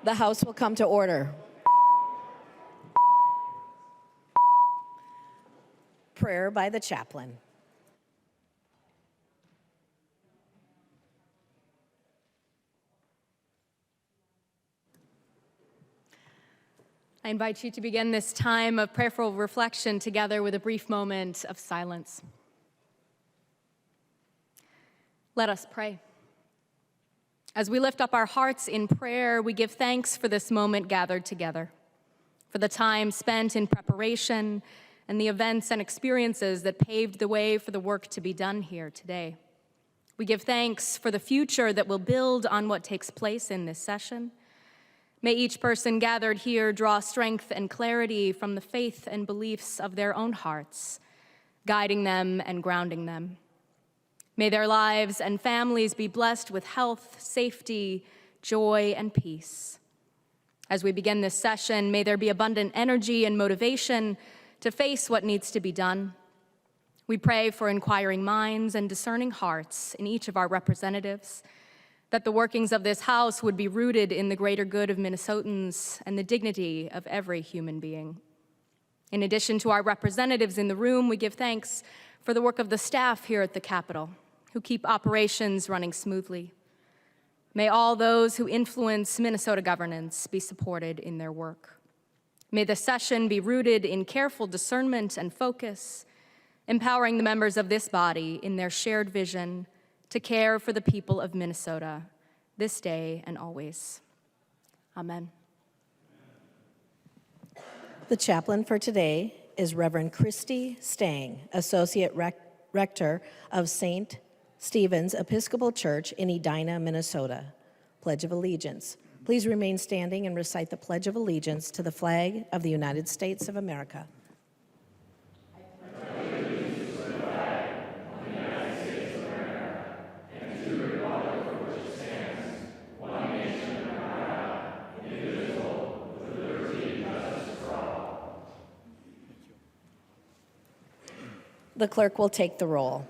The House will come to order. Prayer by the chaplain. I invite you to begin this time of prayerful reflection together with a brief moment of silence. Let us pray. As we lift up our hearts in prayer, we give thanks for this moment gathered together, for the time spent in preparation and the events and experiences that paved the way for the work to be done here today. We give thanks for the future that will build on what takes place in this session. May each person gathered here draw strength and clarity from the faith and beliefs of their own hearts, guiding them and grounding them. May their lives and families be blessed with health, safety, joy, and peace. As we begin this session, may there be abundant energy and motivation to face what needs to be done. We pray for inquiring minds and discerning hearts in each of our representatives, that the workings of this House would be rooted in the greater good of Minnesotans and the dignity of every human being. In addition to our representatives in the room, we give thanks for the work of the staff here at the Capitol, who keep operations running smoothly. May all those who influence Minnesota governance be supported in their work. May the session be rooted in careful discernment and focus, empowering the members of this body in their shared vision to care for the people of Minnesota this day and always. Amen. The chaplain for today is Reverend Christy Stang, Associate Rector of St. Stephen's Episcopal Church in Edina, Minnesota. Pledge of Allegiance. Please remain standing and recite the Pledge of Allegiance to the flag of the United States of America. The clerk will take the roll.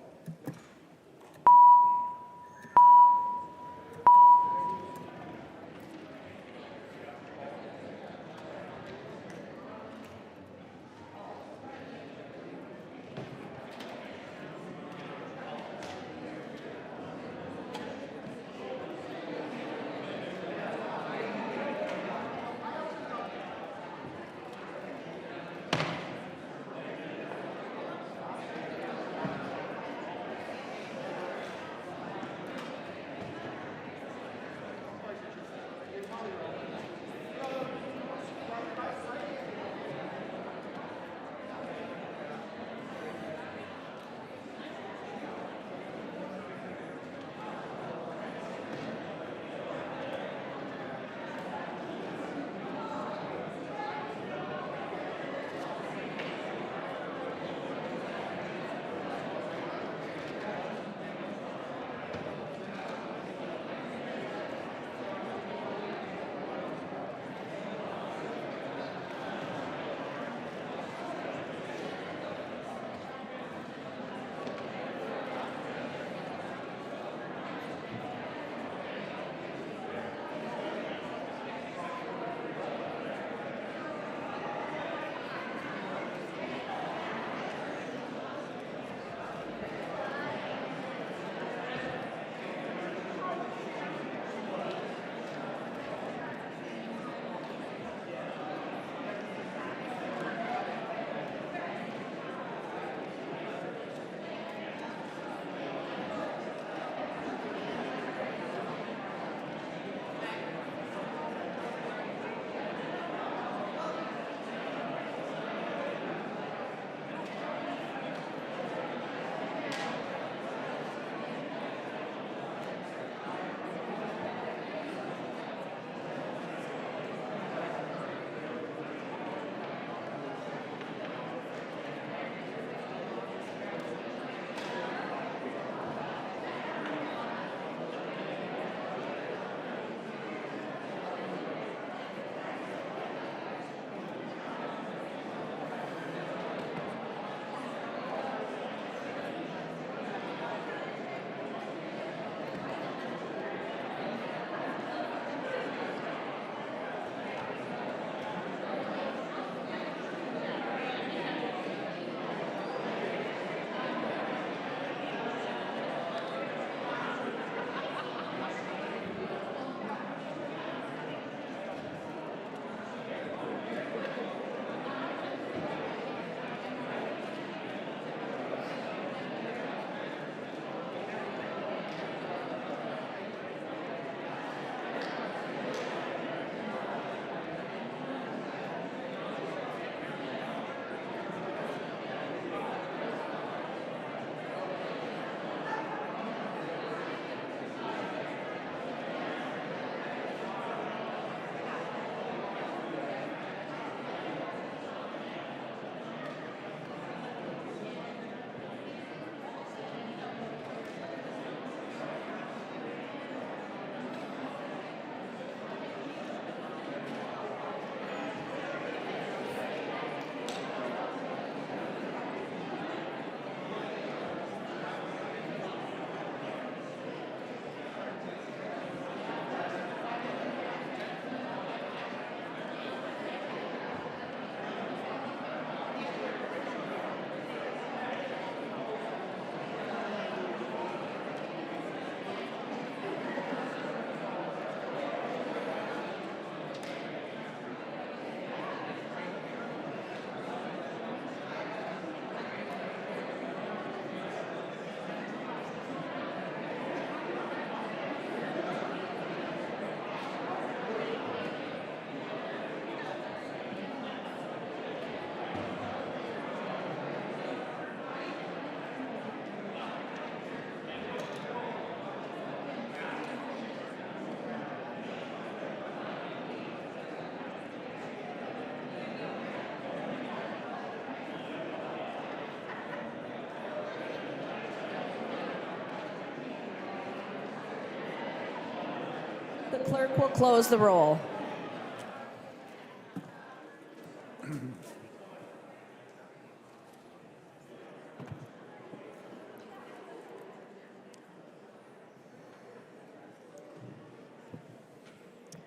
The clerk will close the roll.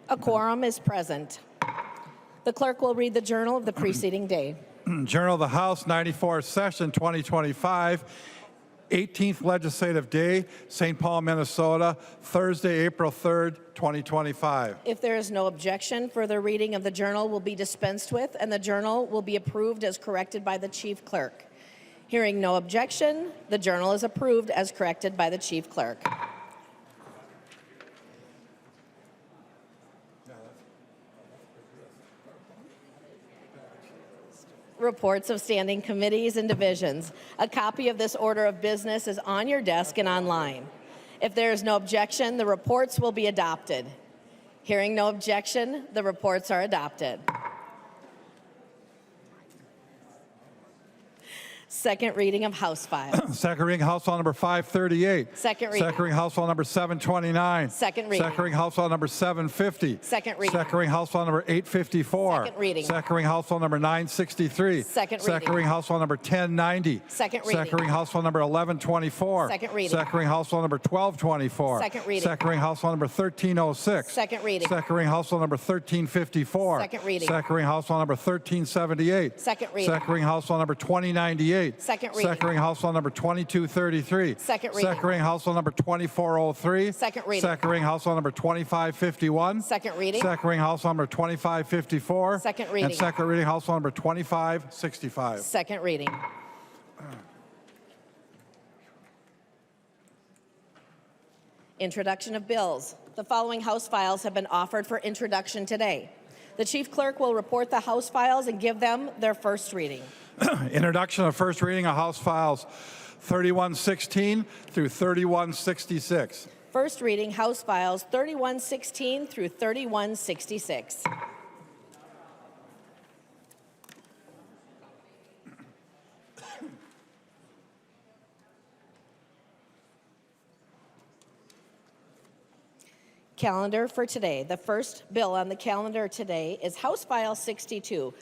A quorum is present. The clerk will read the journal of the preceding day. Journal of the House, 94th Session, 2025, 18th Legislative Day, St. Paul, Minnesota, Thursday, April 3rd, 2025. If there is no objection, further reading of the journal will be dispensed with, and the journal will be approved as corrected by the chief clerk. Hearing no objection, the journal is approved as corrected by the chief clerk. Reports of standing committees and divisions. A copy of this order of business is on your desk and online. If there is no objection, the reports will be adopted. Hearing no objection, the reports are adopted. Second reading of House Files. Second reading, House File number 538. Second reading. Second reading, House File number 729. Second reading. Second reading, House File number 750. Second reading. Second reading, House File number 854. Second reading. Second reading, House File number 963. Second reading. Second reading, House File number 1090. Second reading. Second reading, House File number 1124. Second reading. Second reading, House File number 1224. Second reading. Second reading, House File number 1306. Second reading. Second reading, House File number 1354. Second reading. Second reading, House File number 1378. Second reading. Second reading, House File number 2098. Second reading. Second reading, House File number 2233. Second reading. Second reading, House File number 2403. Second reading. Second reading, House File number 2551. Second reading. Second reading, House File number 2554. Second reading. And second reading, House File number 2565. Second reading. Introduction of bills. The following House files have been offered for introduction today. The chief clerk will report the House files and give them their first reading. Introduction of first reading of House Files 3116 through 3166. First reading House files 3116 through 3166. Calendar for today. The first bill on the calendar today is House File 62.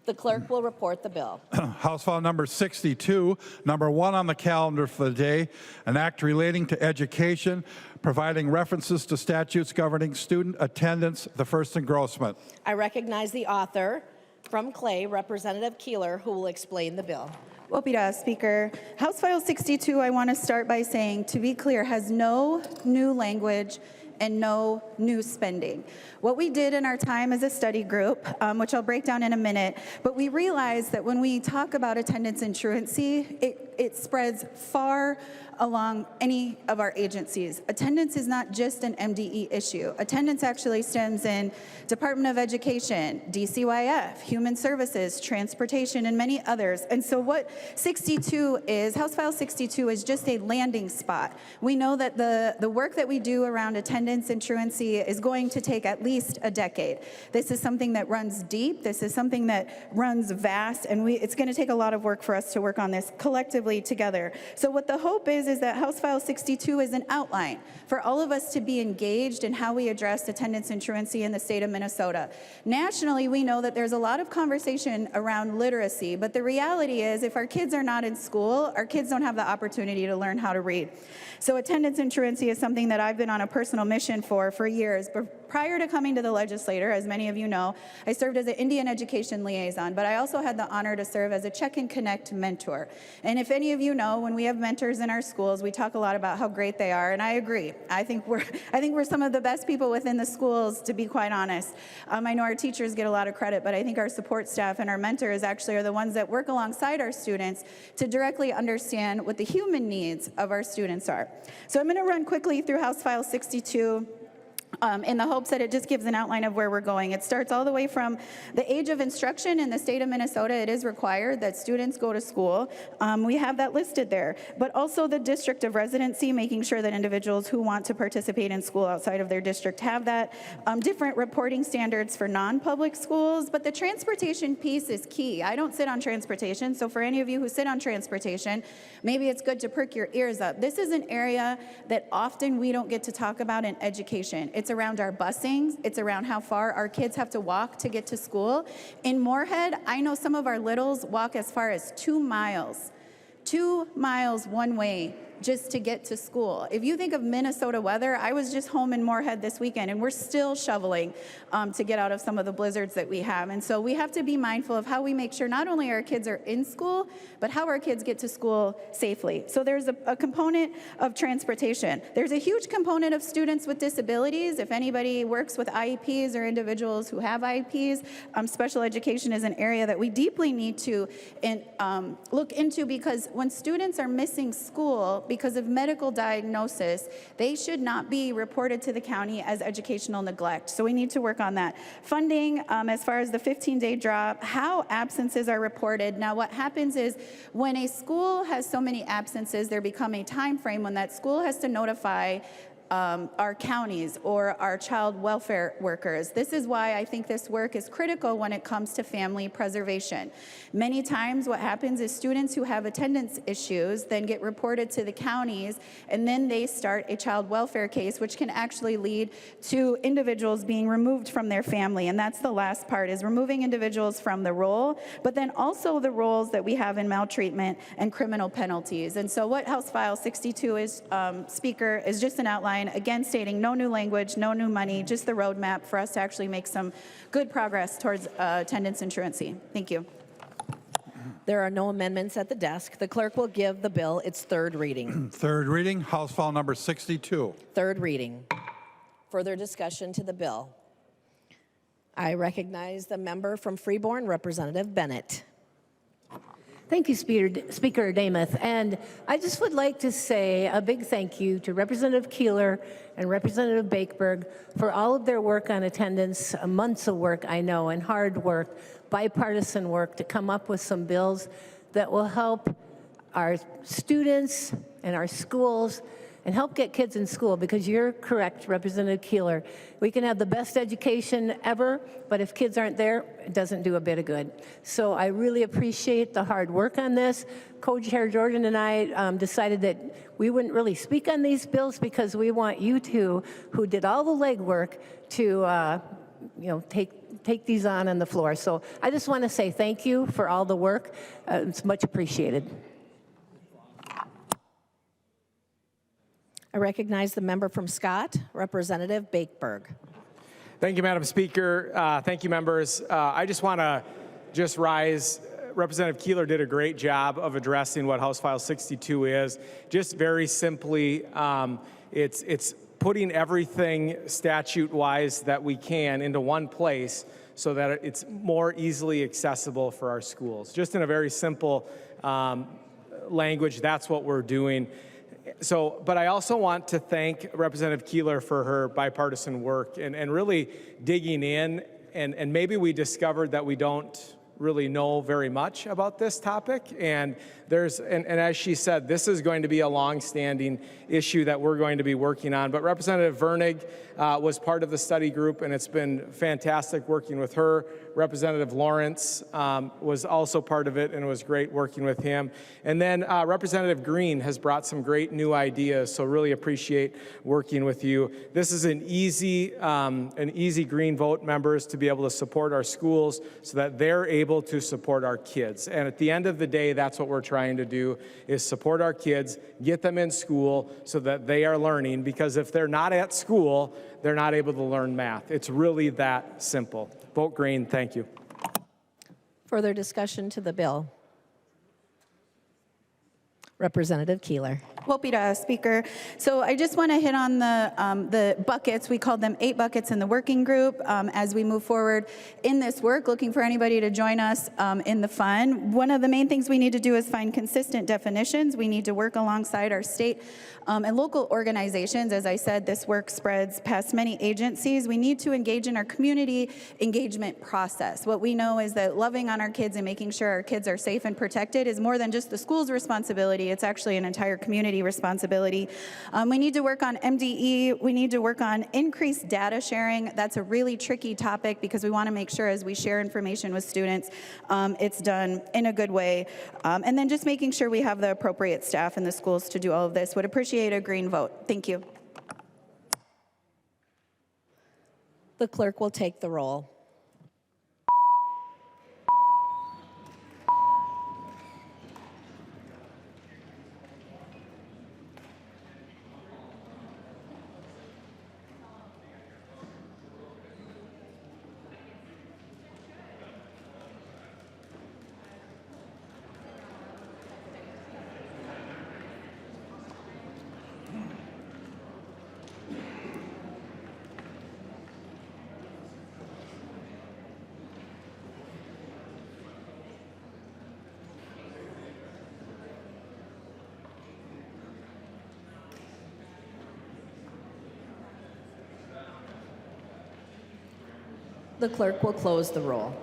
The clerk will report the bill. House File number 62, number 1 on the calendar for the day, an act relating to education, providing references to statutes governing student attendance, the first engrossment. I recognize the author from Clay, Representative Keeler, who will explain the bill. Wopida, Speaker. House File 62, I want to start by saying, to be clear, has no new language and no new spending. What we did in our time as a study group, which I'll break down in a minute, but we realized that when we talk about attendance and truancy, it spreads far along any of our agencies. Attendance is not just an MDE issue. Attendance actually stems in Department of Education, DCYF, Human Services, Transportation, and many others. And so what 62 is, House File 62 is just a landing spot. We know that the work that we do around attendance and truancy is going to take at least a decade. This is something that runs deep. This is something that runs vast, and it's going to take a lot of work for us to work on this collectively together. So what the hope is that House File 62 is an outline for all of us to be engaged in how we address attendance and truancy in the state of Minnesota. Nationally, we know that there's a lot of conversation around literacy, but the reality is if our kids are not in school, our kids don't have the opportunity to learn how to read. So attendance and truancy is something that I've been on a personal mission for years. But prior to coming to the legislature, as many of you know, I served as an Indian education liaison, but I also had the honor to serve as a Check and Connect mentor. And if any of you know, when we have mentors in our schools, we talk a lot about how great they are, and I agree. I think we're some of the best people within the schools, to be quite honest. I know our teachers get a lot of credit, but I think our support staff and our mentors actually are the ones that work alongside our students to directly understand what the human needs of our students are. So I'm going to run quickly through House File 62. In the hopes that it just gives an outline of where we're going. It starts all the way from the age of instruction in the state of Minnesota. It is required that students go to school. We have that listed there. But also the district of residency, making sure that individuals who want to participate in school outside of their district have that. Different reporting standards for non-public schools. But the transportation piece is key. I don't sit on transportation, so for any of you who sit on transportation, maybe it's good to perk your ears up. This is an area that often we don't get to talk about in education. It's around our busing. It's around how far our kids have to walk to get to school. In Moorhead, I know some of our littles walk as far as 2 miles. 2 miles one way just to get to school. If you think of Minnesota weather, I was just home in Moorhead this weekend, and we're still shoveling to get out of some of the blizzards that we have. And so we have to be mindful of how we make sure not only our kids are in school, but how our kids get to school safely. So there's a component of transportation. There's a huge component of students with disabilities. If anybody works with IEPs or individuals who have IEPs, special education is an area that we deeply need to look into, because when students are missing school because of medical diagnosis, they should not be reported to the county as educational neglect. So we need to work on that. Funding, as far as the 15-day drop, how absences are reported. Now what happens is when a school has so many absences, there become a time frame when that school has to notify our counties or our child welfare workers. This is why I think this work is critical when it comes to family preservation. Many times what happens is students who have attendance issues then get reported to the counties, and then they start a child welfare case, which can actually lead to individuals being removed from their family. And that's the last part, is removing individuals from the roll, but then also the roles that we have in maltreatment and criminal penalties. And so what House File 62 is, Speaker, is just an outline, again stating no new language, no new money, just the roadmap for us to actually make some good progress towards attendance and truancy. Thank you. There are no amendments at the desk. The clerk will give the bill its third reading. Third reading, House File number 62. Third reading. Further discussion to the bill. I recognize the member from Freeborn, Representative Bennett. Thank you, Speaker Adamuth. And I just would like to say a big thank you to Representative Keeler and Representative Bakeberg for all of their work on attendance, months of work, I know, and hard work, bipartisan work to come up with some bills that will help our students and our schools and help get kids in school, because you're correct, Representative Keeler. We can have the best education ever, but if kids aren't there, it doesn't do a bit of good. So I really appreciate the hard work on this. Co-Chair Jordan and I decided that we wouldn't really speak on these bills because we want you two, who did all the legwork, to take these on the floor. So I just want to say thank you for all the work. It's much appreciated. I recognize the member from Scott, Representative Bakeberg. Thank you, Madam Speaker. Thank you, members. I just want to rise. Representative Keeler did a great job of addressing what House File 62 is. Just very simply, it's putting everything statute-wise that we can into one place so that it's more easily accessible for our schools. Just in a very simple language, that's what we're doing. So, but I also want to thank Representative Keeler for her bipartisan work and really digging in, and maybe we discovered that we don't really know very much about this topic, and as she said, this is going to be a long-standing issue that we're going to be working on. But Representative Vernig was part of the study group, and it's been fantastic working with her. Representative Lawrence was also part of it, and it was great working with him. And then Representative Green has brought some great new ideas, so really appreciate working with you. This is an easy green vote, members, to be able to support our schools so that they're able to support our kids. And at the end of the day, that's what we're trying to do, is support our kids, get them in school so that they are learning, because if they're not at school, they're not able to learn math. It's really that simple. Vote green. Thank you. Further discussion to the bill. Representative Keeler. Wopida, Speaker. So I just want to hit on the buckets. We called them 8 buckets in the working group as we move forward in this work, looking for anybody to join us in the fun. One of the main things we need to do is find consistent definitions. We need to work alongside our state and local organizations. As I said, this work spreads past many agencies. We need to engage in our community engagement process. What we know is that loving on our kids and making sure our kids are safe and protected is more than just the school's responsibility. It's actually an entire community responsibility. We need to work on MDE. We need to work on increased data sharing. That's a really tricky topic because we want to make sure as we share information with students, it's done in a good way. And then just making sure we have the appropriate staff in the schools to do all of this. Would appreciate a green vote. Thank you. The clerk will take the roll. The clerk will close the roll.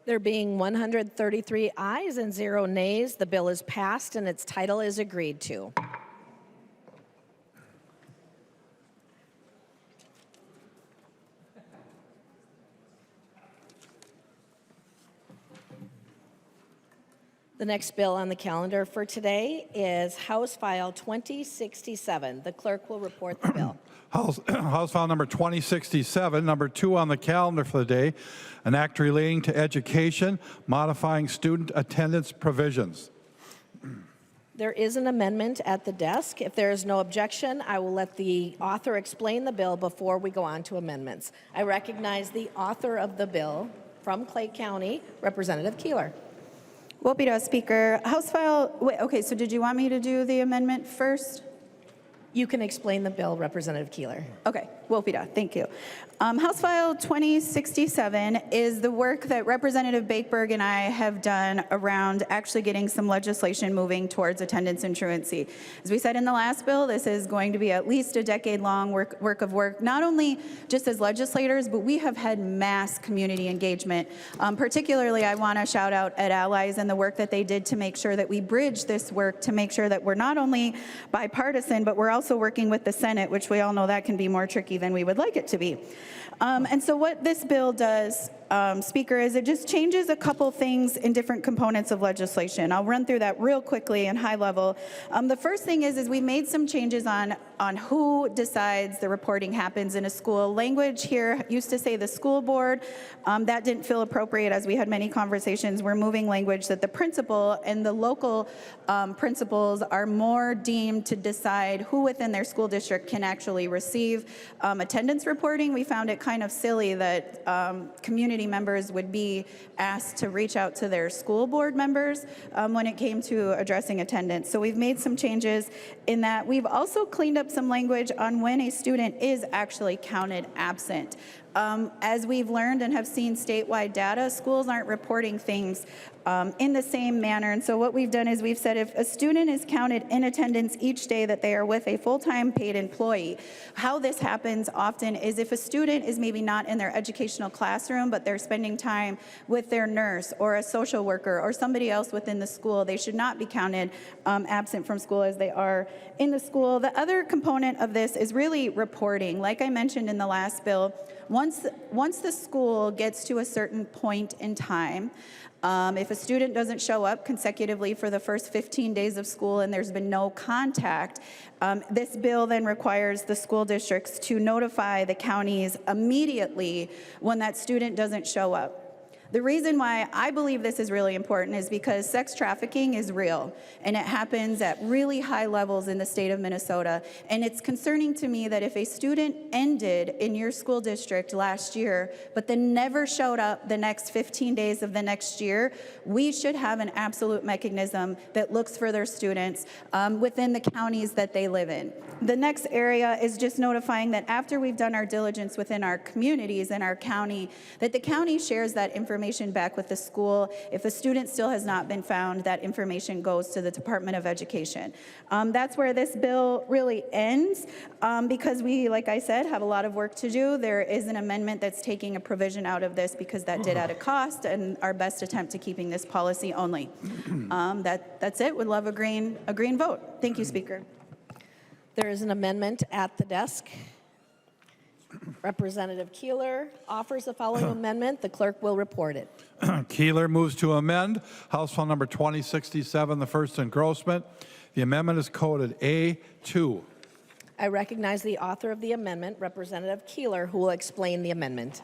There being 133 ayes and 0 nays, the bill is passed and its title is agreed to. The next bill on the calendar for today is House File 2067. The clerk will report the bill. House File number 2067, number 2 on the calendar for the day, an act relating to education, modifying student attendance provisions. There is an amendment at the desk. If there is no objection, I will let the author explain the bill before we go on to amendments. I recognize the author of the bill from Clay County, Representative Keeler. Wopida, Speaker. House File, wait, okay, so did you want me to do the amendment first? You can explain the bill, Representative Keeler. Okay, Wopida, thank you. House File 2067 is the work that Representative Bakeberg and I have done around actually getting some legislation moving towards attendance and truancy. As we said in the last bill, this is going to be at least a decade-long work of work, not only just as legislators, but we have had mass community engagement. Particularly, I want to shout out Ed Allies and the work that they did to make sure that we bridge this work to make sure that we're not only bipartisan, but we're also working with the Senate, which we all know that can be more tricky than we would like it to be. And so what this bill does, Speaker, is it just changes a couple things in different components of legislation. I'll run through that real quickly and high level. The first thing is we made some changes on who decides the reporting happens in a school. Language here used to say the school board. That didn't feel appropriate as we had many conversations. We're moving language that the principal and the local principals are more deemed to decide who within their school district can actually receive attendance reporting. We found it kind of silly that community members would be asked to reach out to their school board members when it came to addressing attendance. So we've made some changes in that. We've also cleaned up some language on when a student is actually counted absent. As we've learned and have seen statewide data, schools aren't reporting things in the same manner. And so what we've done is we've said if a student is counted in attendance each day that they are with a full-time paid employee, how this happens often is if a student is maybe not in their educational classroom, but they're spending time with their nurse or a social worker or somebody else within the school, they should not be counted absent from school as they are in the school. The other component of this is really reporting. Like I mentioned in the last bill, once the school gets to a certain point in time, if a student doesn't show up consecutively for the first 15 days of school and there's been no contact, this bill then requires the school districts to notify the counties immediately when that student doesn't show up. The reason why I believe this is really important is because sex trafficking is real, and it happens at really high levels in the state of Minnesota. And it's concerning to me that if a student ended in your school district last year, but then never showed up the next 15 days of the next year, we should have an absolute mechanism that looks for their students within the counties that they live in. The next area is just notifying that after we've done our diligence within our communities and our county, that the county shares that information back with the school. If a student still has not been found, that information goes to the Department of Education. That's where this bill really ends because we, like I said, have a lot of work to do. There is an amendment that's taking a provision out of this because that did add a cost, and our best attempt to keeping this policy only. That's it. Would love a green vote. Thank you, Speaker. There is an amendment at the desk. Representative Keeler offers the following amendment. The clerk will report it. Keeler moves to amend House File Number 2067, the first engrossment. The amendment is coded A2. I recognize the author of the amendment, Representative Keeler, who will explain the amendment.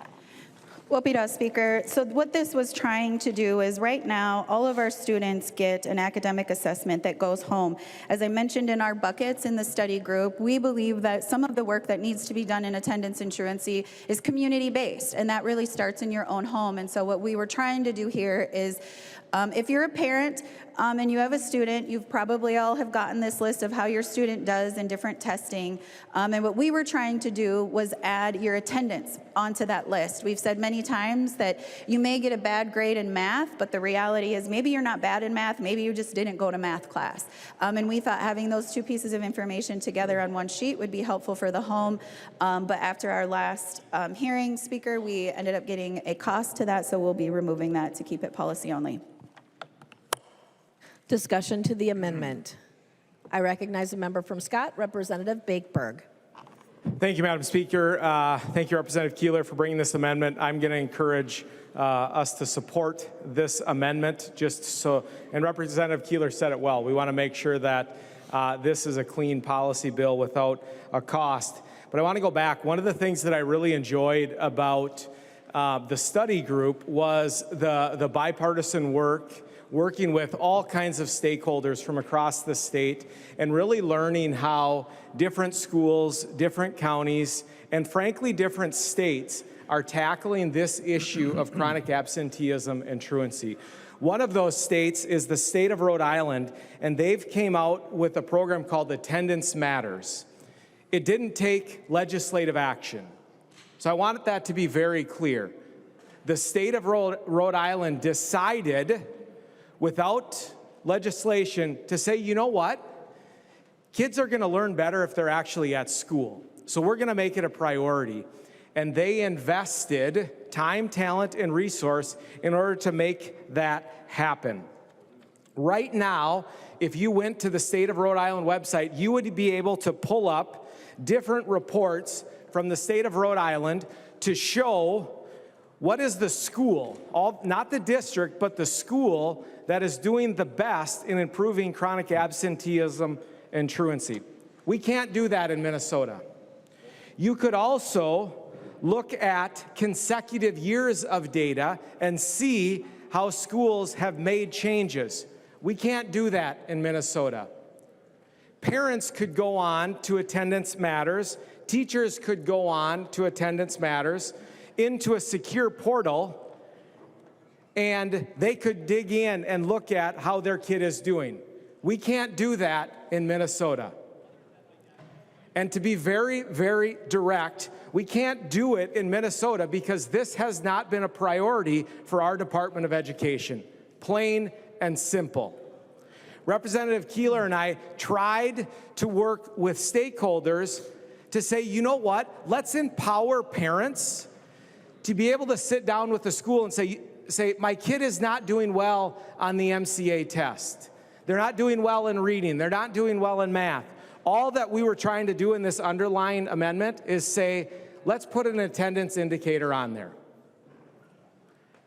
Wopida, Speaker. So what this was trying to do is right now, all of our students get an academic assessment that goes home. As I mentioned in our buckets in the study group, we believe that some of the work that needs to be done in attendance and truancy is community-based, and that really starts in your own home. And so what we were trying to do here is, if you're a parent and you have a student, you've probably all have gotten this list of how your student does in different testing. And what we were trying to do was add your attendance onto that list. We've said many times that you may get a bad grade in math, but the reality is maybe you're not bad in math, maybe you just didn't go to math class. And we thought having those two pieces of information together on one sheet would be helpful for the home. But after our last hearing, Speaker, we ended up getting a cost to that, so we'll be removing that to keep it policy only. Discussion to the amendment. I recognize the member from Scott, Representative Bakeberg. Thank you, Madam Speaker. Thank you, Representative Keeler, for bringing this amendment. I'm going to encourage us to support this amendment, and Representative Keeler said it well. We want to make sure that this is a clean policy bill without a cost. But I want to go back. One of the things that I really enjoyed about the study group was the bipartisan working with all kinds of stakeholders from across the state and really learning how different schools, different counties, and frankly, different states are tackling this issue of chronic absenteeism and truancy. One of those states is the state of Rhode Island, and they've came out with a program called Attendance Matters. It didn't take legislative action. So I want that to be very clear. The state of Rhode Island decided without legislation to say, you know what? Kids are going to learn better if they're actually at school. So we're going to make it a priority. And they invested time, talent, and resource in order to make that happen. Right now, if you went to the State of Rhode Island website, you would be able to pull up different reports from the state of Rhode Island to show what is the school, not the district, but the school that is doing the best in improving chronic absenteeism and truancy. We can't do that in Minnesota. You could also look at consecutive years of data and see how schools have made changes. We can't do that in Minnesota. Parents could go on to Attendance Matters. Teachers could go on to Attendance Matters into a secure portal, and they could dig in and look at how their kid is doing. We can't do that in Minnesota. And to be very, very direct, we can't do it in Minnesota because this has not been a priority for our Department of Education. Plain and simple. Representative Keeler and I tried to work with stakeholders to say, you know what, let's empower parents to be able to sit down with the school and say, my kid is not doing well on the MCA test. They're not doing well in reading. They're not doing well in math. All that we were trying to do in this underlying amendment is say, let's put an attendance indicator on there.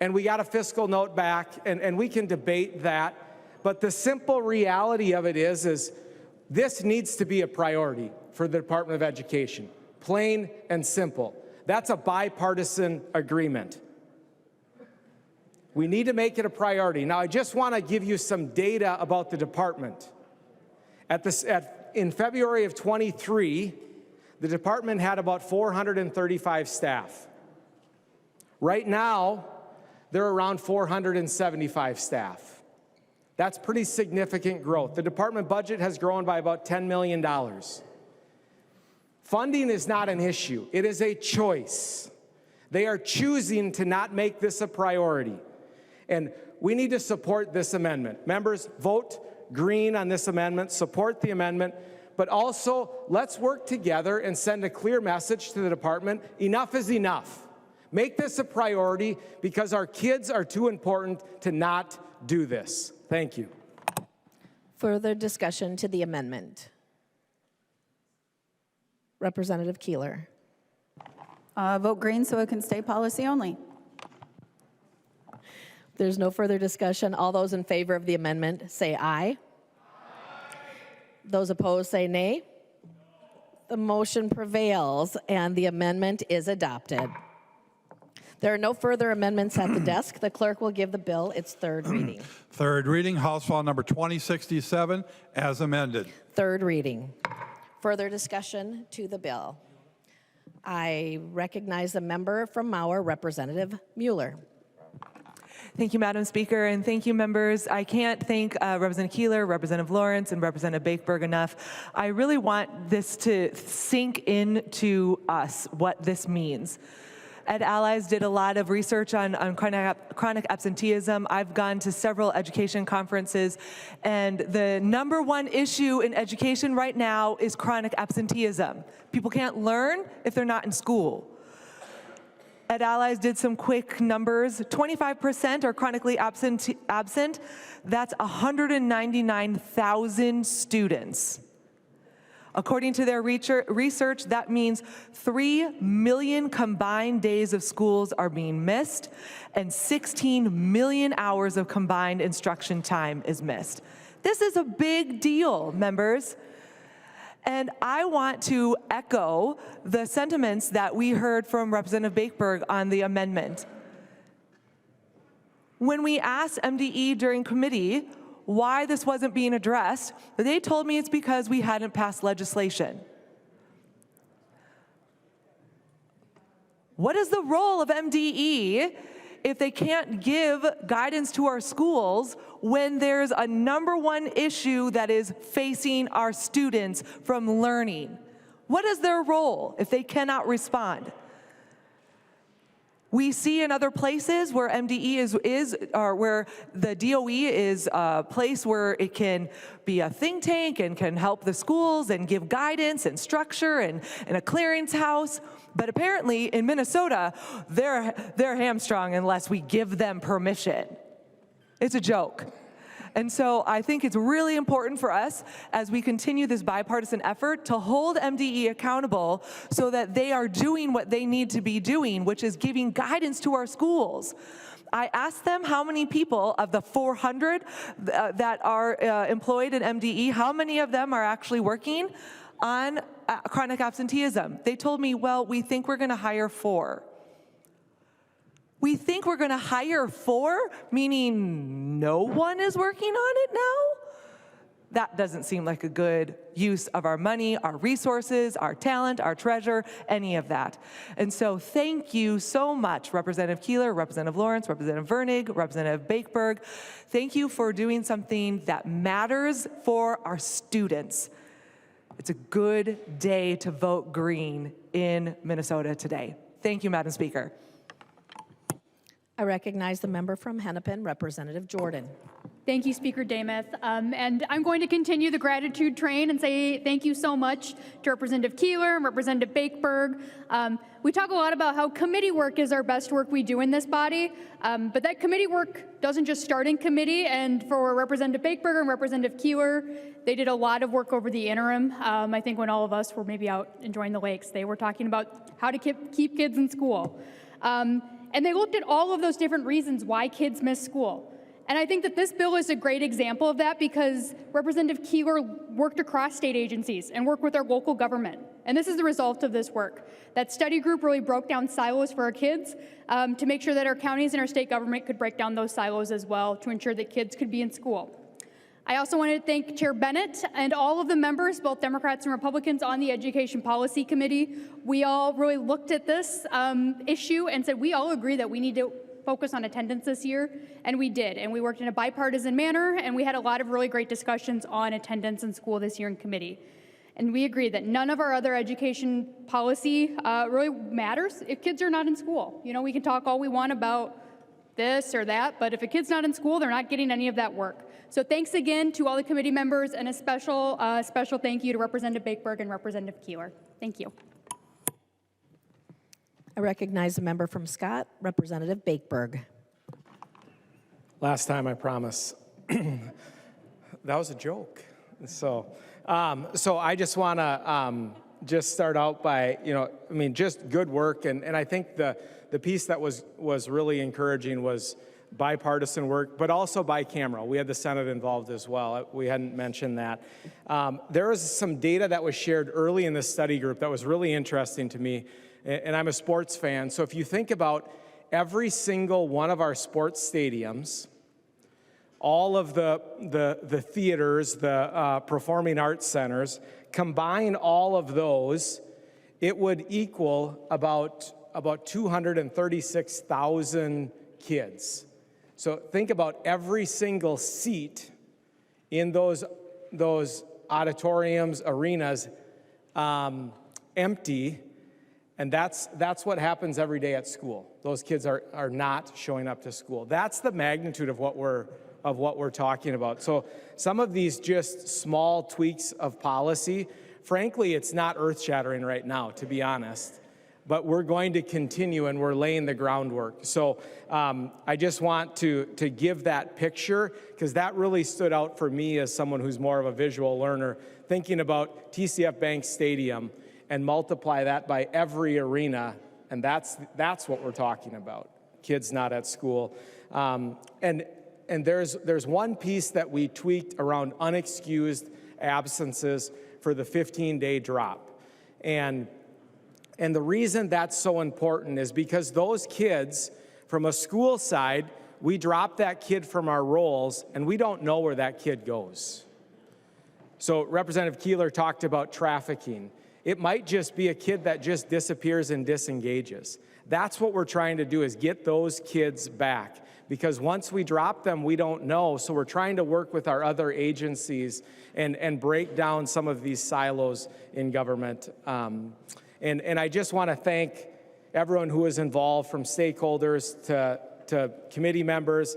And we got a fiscal note back, and we can debate that. But the simple reality of it is this needs to be a priority for the Department of Education. Plain and simple. That's a bipartisan agreement. We need to make it a priority. Now, I just want to give you some data about the department. In February of 23, the department had about 435 staff. Right now, they're around 475 staff. That's pretty significant growth. The department budget has grown by about $10 million. Funding is not an issue. It is a choice. They are choosing to not make this a priority. And we need to support this amendment. Members, vote green on this amendment, support the amendment, but also let's work together and send a clear message to the department. Enough is enough. Make this a priority because our kids are too important to not do this. Thank you. Further discussion to the amendment. Representative Keeler. Vote green so it can stay policy only. There's no further discussion. All those in favor of the amendment say aye. Those opposed say nay. The motion prevails and the amendment is adopted. There are no further amendments at the desk. The clerk will give the bill its third reading. Third reading, House File Number 2067, as amended. Third reading. Further discussion to the bill. I recognize the member from Mauer, Representative Mueller. Thank you, Madam Speaker, and thank you, members. I can't thank Representative Keeler, Representative Lawrence, and Representative Bakeberg enough. I really want this to sink into us, what this means. Ed Allies did a lot of research on chronic absenteeism. I've gone to several education conferences, and the #1 issue in education right now is chronic absenteeism. People can't learn if they're not in school. Ed Allies did some quick numbers. 25% are chronically absent. That's 199,000 students. According to their research, that means 3 million combined days of schools are being missed, and 16 million hours of combined instruction time is missed. This is a big deal, members. And I want to echo the sentiments that we heard from Representative Bakeberg on the amendment. When we asked MDE during committee why this wasn't being addressed, they told me it's because we hadn't passed legislation. What is the role of MDE if they can't give guidance to our schools when there's a #1 issue that is facing our students from learning? What is their role if they cannot respond? We see in other places where MDE or where the DOE is a place where it can be a think tank and can help the schools and give guidance and structure and a clearinghouse. But apparently in Minnesota, they're hamstrung unless we give them permission. It's a joke. And so I think it's really important for us as we continue this bipartisan effort to hold MDE accountable so that they are doing what they need to be doing, which is giving guidance to our schools. I asked them how many people of the 400 that are employed in MDE, how many of them are actually working on chronic absenteeism. They told me, well, we think we're going to hire 4. We think we're going to hire 4, meaning no one is working on it now? That doesn't seem like a good use of our money, our resources, our talent, our treasure, any of that. And so thank you so much, Representative Keeler, Representative Lawrence, Representative Vernig, Representative Bakeberg. Thank you for doing something that matters for our students. It's a good day to vote green in Minnesota today. Thank you, Madam Speaker. I recognize the member from Hennepin, Representative Jordan. Thank you, Speaker Demuth. And I'm going to continue the gratitude train and say thank you so much to Representative Keeler and Representative Bakeberg. We talk a lot about how committee work is our best work we do in this body, but that committee work doesn't just start in committee. And for Representative Bakeberg and Representative Keeler, they did a lot of work over the interim. I think when all of us were maybe out enjoying the lakes, they were talking about how to keep kids in school. And they looked at all of those different reasons why kids miss school. And I think that this bill is a great example of that because Representative Keeler worked across state agencies and worked with our local government. And this is the result of this work. That study group really broke down silos for our kids to make sure that our counties and our state government could break down those silos as well to ensure that kids could be in school. I also wanted to thank Chair Bennett and all of the members, both Democrats and Republicans, on the Education Policy Committee. We all really looked at this issue and said we all agree that we need to focus on attendance this year, and we did. And we worked in a bipartisan manner, and we had a lot of really great discussions on attendance in school this year in committee. And we agree that none of our other education policy really matters if kids are not in school. You know, we can talk all we want about this or that, but if a kid's not in school, they're not getting any of that work. So thanks again to all the committee members, and a special thank you to Representative Bakeberg and Representative Keeler. Thank you. I recognize the member from Scott, Representative Bakeberg. Last time, I promise. That was a joke. So I just want to just start out by, just good work. And I think the piece that was really encouraging was bipartisan work, but also bicameral. We had the Senate involved as well. We hadn't mentioned that. There was some data that was shared early in the study group that was really interesting to me, and I'm a sports fan. So if you think about every single one of our sports stadiums, all of the theaters, the performing arts centers, combine all of those, it would equal about 236,000 kids. So think about every single seat in those auditoriums, arenas, empty, and that's what happens every day at school. Those kids are not showing up to school. That's the magnitude of what we're talking about. So some of these just small tweaks of policy, frankly, it's not earth-shattering right now, to be honest. But we're going to continue, and we're laying the groundwork. So I just want to give that picture, because that really stood out for me as someone who's more of a visual learner, thinking about TCF Bank Stadium and multiply that by every arena, and that's what we're talking about, kids not at school. And there's one piece that we tweaked around unexcused absences for the 15-day drop. And the reason that's so important is because those kids, from a school side, we drop that kid from our rolls, and we don't know where that kid goes. So Representative Keeler talked about trafficking. It might just be a kid that just disappears and disengages. That's what we're trying to do, is get those kids back. Because once we drop them, we don't know. So we're trying to work with our other agencies and break down some of these silos in government. And I just want to thank everyone who was involved, from stakeholders to committee members,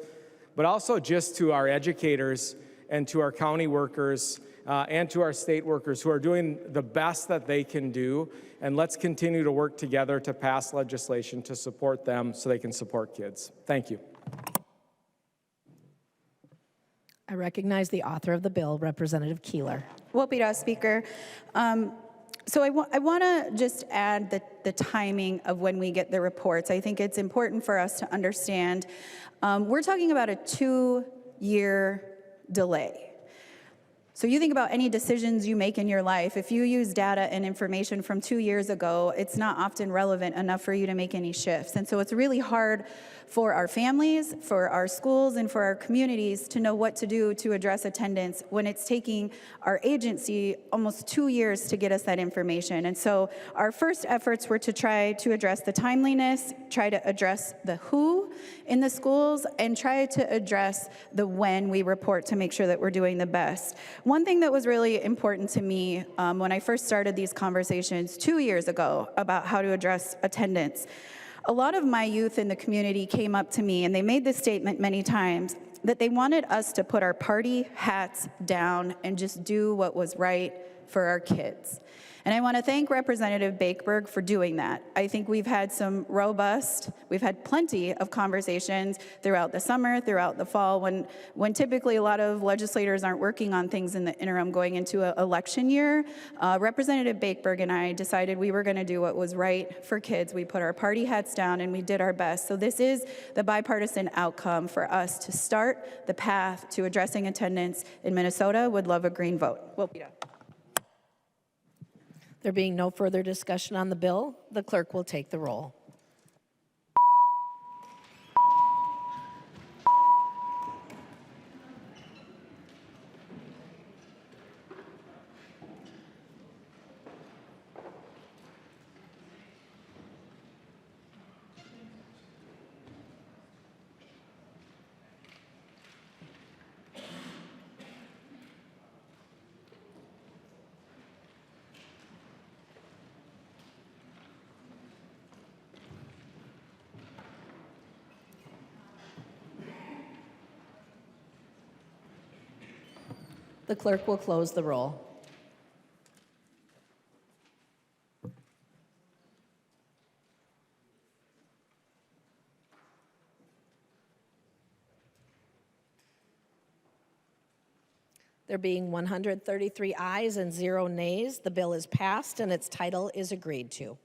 but also just to our educators and to our county workers and to our state workers who are doing the best that they can do. And let's continue to work together to pass legislation to support them so they can support kids. Thank you. I recognize the author of the bill, Representative Keeler. Wopira, Speaker. So I want to just add the timing of when we get the reports. I think it's important for us to understand. We're talking about a 2-year delay. So you think about any decisions you make in your life. If you use data and information from 2 years ago, it's not often relevant enough for you to make any shifts. And so it's really hard for our families, for our schools, and for our communities to know what to do to address attendance when it's taking our agency almost 2 years to get us that information. And so our first efforts were to try to address the timeliness, try to address the who in the schools, and try to address the when we report to make sure that we're doing the best. One thing that was really important to me when I first started these conversations 2 years ago about how to address attendance, a lot of my youth in the community came up to me, and they made this statement many times, that they wanted us to put our party hats down and just do what was right for our kids. And I want to thank Representative Bakeberg for doing that. I think we've had plenty of conversations throughout the summer, throughout the fall, when typically a lot of legislators aren't working on things in the interim going into an election year. Representative Bakeberg and I decided we were going to do what was right for kids. We put our party hats down and we did our best. So this is the bipartisan outcome for us to start the path to addressing attendance in Minnesota. Would love a green vote. There being no further discussion on the bill, the clerk will take the roll. The clerk will close the roll. There being 133 ayes and 0 nays, the bill is passed and its title is agreed to.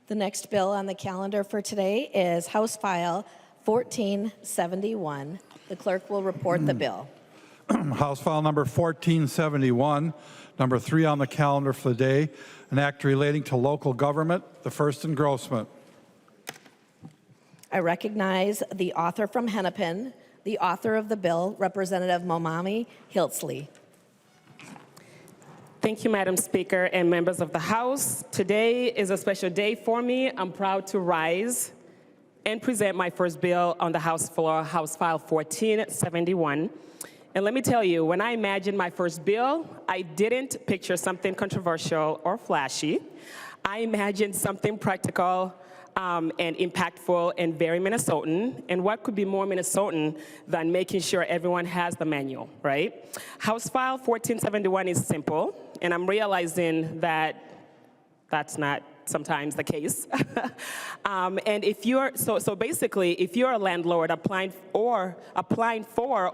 The next bill on the calendar for today is House File 1471. The clerk will report the bill. House File number 1471, number 3 on the calendar for the day, an act relating to local government, the first engrossment. I recognize the author from Hennepin, the author of the bill, Representative Momanyi-Hiltsley. Thank you, Madam Speaker and members of the House. Today is a special day for me. I'm proud to rise and present my first bill on the House floor, House File 1471. And let me tell you, when I imagined my first bill, I didn't picture something controversial or flashy. I imagined something practical and impactful and very Minnesotan. And what could be more Minnesotan than making sure everyone has the manual, right? House File 1471 is simple, and I'm realizing that that's not sometimes the case. And if you're, so basically, if you're a landlord applying for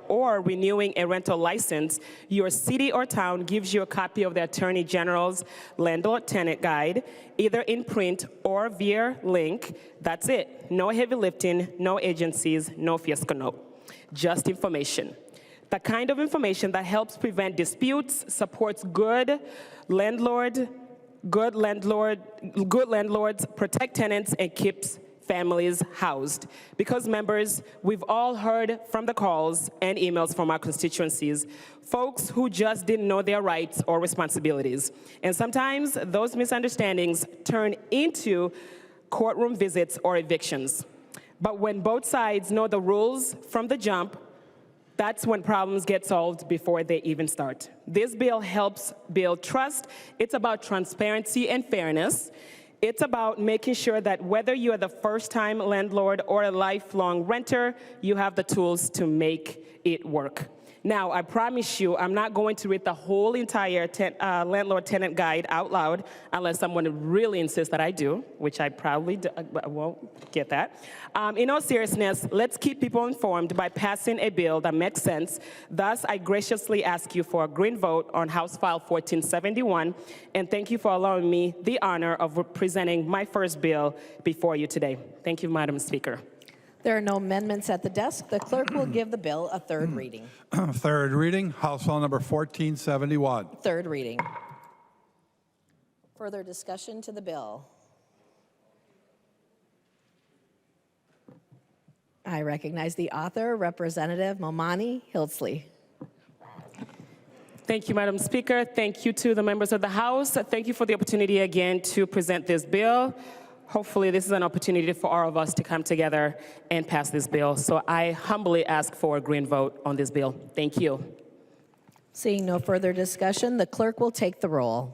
or renewing a rental license, your city or town gives you a copy of the Attorney General's landlord-tenant guide, either in print or via link. That's it. No heavy lifting, no agencies, no fiasco note. Just information. The kind of information that helps prevent disputes, supports good landlords, protect tenants, and keeps families housed. Because members, we've all heard from the calls and emails from our constituencies, folks who just didn't know their rights or responsibilities. And sometimes those misunderstandings turn into courtroom visits or evictions. But when both sides know the rules from the jump, that's when problems get solved before they even start. This bill helps build trust. It's about transparency and fairness. It's about making sure that whether you are the first-time landlord or a lifelong renter, you have the tools to make it work. Now, I promise you, I'm not going to read the whole entire landlord-tenant guide out loud unless someone really insists that I do, which I probably I won't get that. In all seriousness, let's keep people informed by passing a bill that makes sense. Thus, I graciously ask you for a green vote on House File 1471, and thank you for allowing me the honor of presenting my first bill before you today. Thank you, Madam Speaker. There are no amendments at the desk. The clerk will give the bill a third reading. Third reading, House File number 1471. Third reading. Further discussion to the bill. I recognize the author, Representative Momanyi-Hiltsley. Thank you, Madam Speaker. Thank you to the members of the House. Thank you for the opportunity again to present this bill. Hopefully, this is an opportunity for all of us to come together and pass this bill. So I humbly ask for a green vote on this bill. Thank you. Seeing no further discussion, the clerk will take the roll.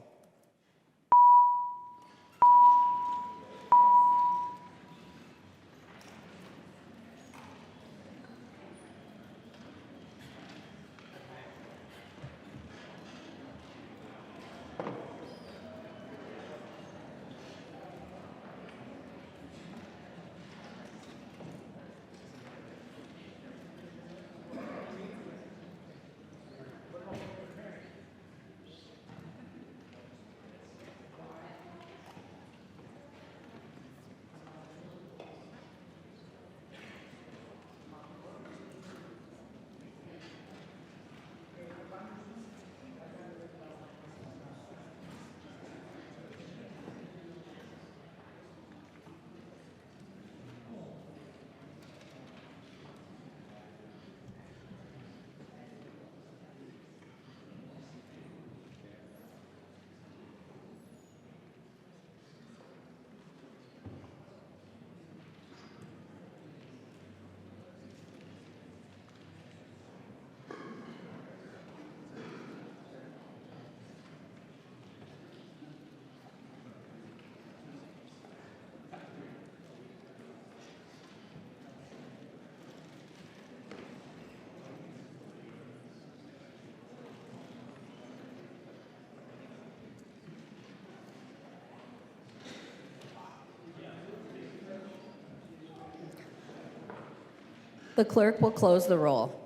The clerk will close the roll.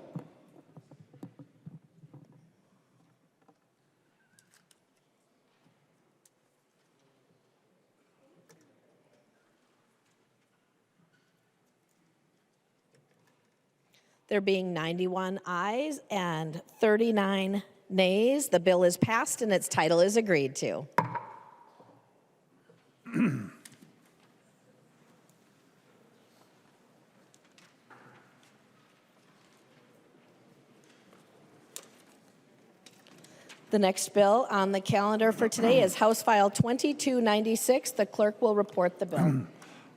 There being 91 ayes and 39 nays, the bill is passed and its title is agreed to. The next bill on the calendar for today is House File 2296. The clerk will report the bill.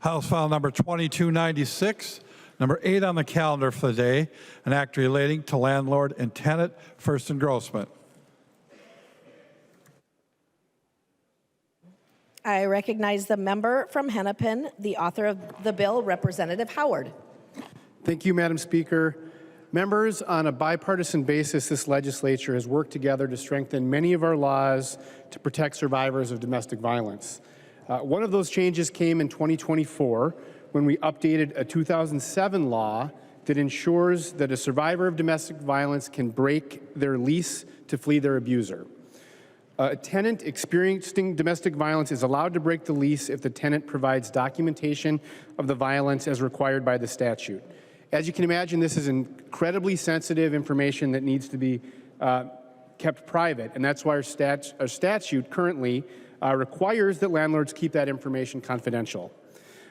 House File number 2296, number 8 on the calendar for the day, an act relating to landlord and tenant first engrossment. I recognize the member from Hennepin, the author of the bill, Representative Howard. Thank you, Madam Speaker. Members, on a bipartisan basis, this legislature has worked together to strengthen many of our laws to protect survivors of domestic violence. One of those changes came in 2024 when we updated a 2007 law that ensures that a survivor of domestic violence can break their lease to flee their abuser. A tenant experiencing domestic violence is allowed to break the lease if the tenant provides documentation of the violence as required by the statute. As you can imagine, this is incredibly sensitive information that needs to be kept private, and that's why our statute currently requires that landlords keep that information confidential.